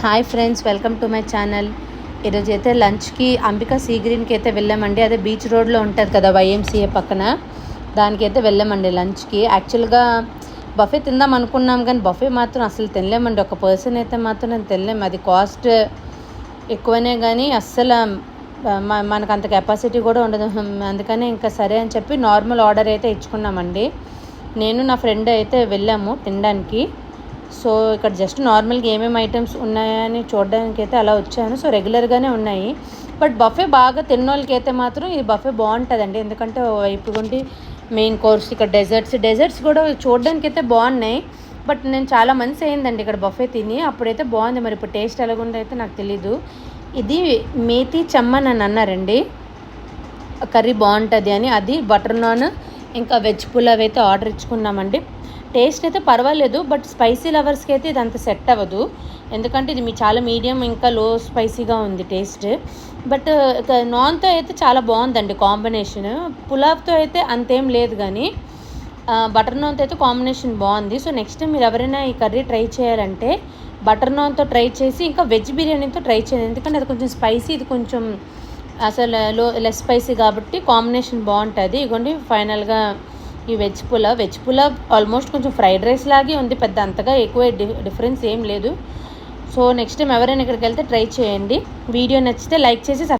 Hi friends, welcome to my channel. ఈరోజు అయితే లంచ్కి అంబికా సీ గ్రీన్కి అయితే వెళ్ళామండి. అదే బీచ్ రోడ్లో ఉంటుంది కదా, వైఎంసీఏ పక్కన. దానికైతే వెళ్ళామండి లంచ్కి. యాక్చువల్గా బఫే తిందాం అనుకున్నాం, కానీ బఫే మాత్రం అసలు తినలేమండి. ఒక పర్సన్ అయితే మాత్రం నేను తినలేము. అది కాస్ట్ ఎక్కువనే, కానీ అస్సలు మనకు అంత కెపాసిటీ కూడా ఉండదు. అందుకని ఇంకా సరే అని చెప్పి నార్మల్ ఆర్డర్ అయితే ఇచ్చుకున్నామండి. నేను నా ఫ్రెండ్ అయితే వెళ్ళాము తినడానికి. సో ఇక్కడ జస్ట్ నార్మల్గా ఏమేమి ఐటమ్స్ ఉన్నాయని చూడడానికి అయితే అలా వచ్చాను. సో రెగ్యులర్గానే ఉన్నాయి, బట్ బఫే బాగా తిన్నోళ్ళకి అయితే మాత్రం ఈ బఫే బాగుంటుందండి. ఎందుకంటే ఇప్పుడు మెయిన్ కోర్స్, ఇక్కడ డెజర్ట్స్ కూడా చూడడానికి అయితే బాగున్నాయి. బట్ నేను చాలా మంత్స్ అయిందండి ఇక్కడ బఫే తిని. అప్పుడైతే బాగుంది, మరి ఇప్పుడు టేస్ట్ ఎలాగుందో అయితే నాకు తెలీదు. ఇది మేతి చమ్మన్ అని అన్నారండి, కర్రీ బాగుంటుంది అని. అది బటర్ నాన్ ఇంకా వెజ్ పులావ్ అయితే ఆర్డర్ ఇచ్చుకున్నామండి. టేస్ట్ అయితే పర్వాలేదు, బట్ స్పైసీ లవర్స్కి అయితే ఇది అంత సెట్ అవ్వదు. ఎందుకంటే ఇది చాలా మీడియం ఇంకా లో స్పైసీగా ఉంది టేస్ట్. బట్ నాన్తో అయితే చాలా బాగుందండి కాంబినేషన్. పులావ్తో అయితే అంతేం లేదు, కానీ బటర్ నాన్తో అయితే కాంబినేషన్ బాగుంది. సో నెక్స్ట్ టైం మీరు ఎవరైనా ఈ కర్రీ ట్రై చేయాలంటే బటర్ నాన్తో ట్రై చేసి ఇంకా వెజ్ బిర్యానీతో ట్రై చేయండి. ఎందుకంటే అది కొంచెం స్పైసీ, ఇది కొంచెం అసలు లెస్ స్పైసీ కాబట్టి కాంబినేషన్ బాగుంటుంది. ఇగోండి ఫైనల్గా ఈ వెజ్ పులావ్ ఆల్మోస్ట్ కొంచెం ఫ్రైడ్ రైస్ లాగే ఉంది, పెద్ద అంతగా ఎక్కువ డిఫరెన్స్ ఏం లేదు. సో నెక్స్ట్ టైం ఎవరైనా ఇక్కడికి వెళ్తే ట్రై చేయండి. వీడియో నచ్చితే లైక్ చేసి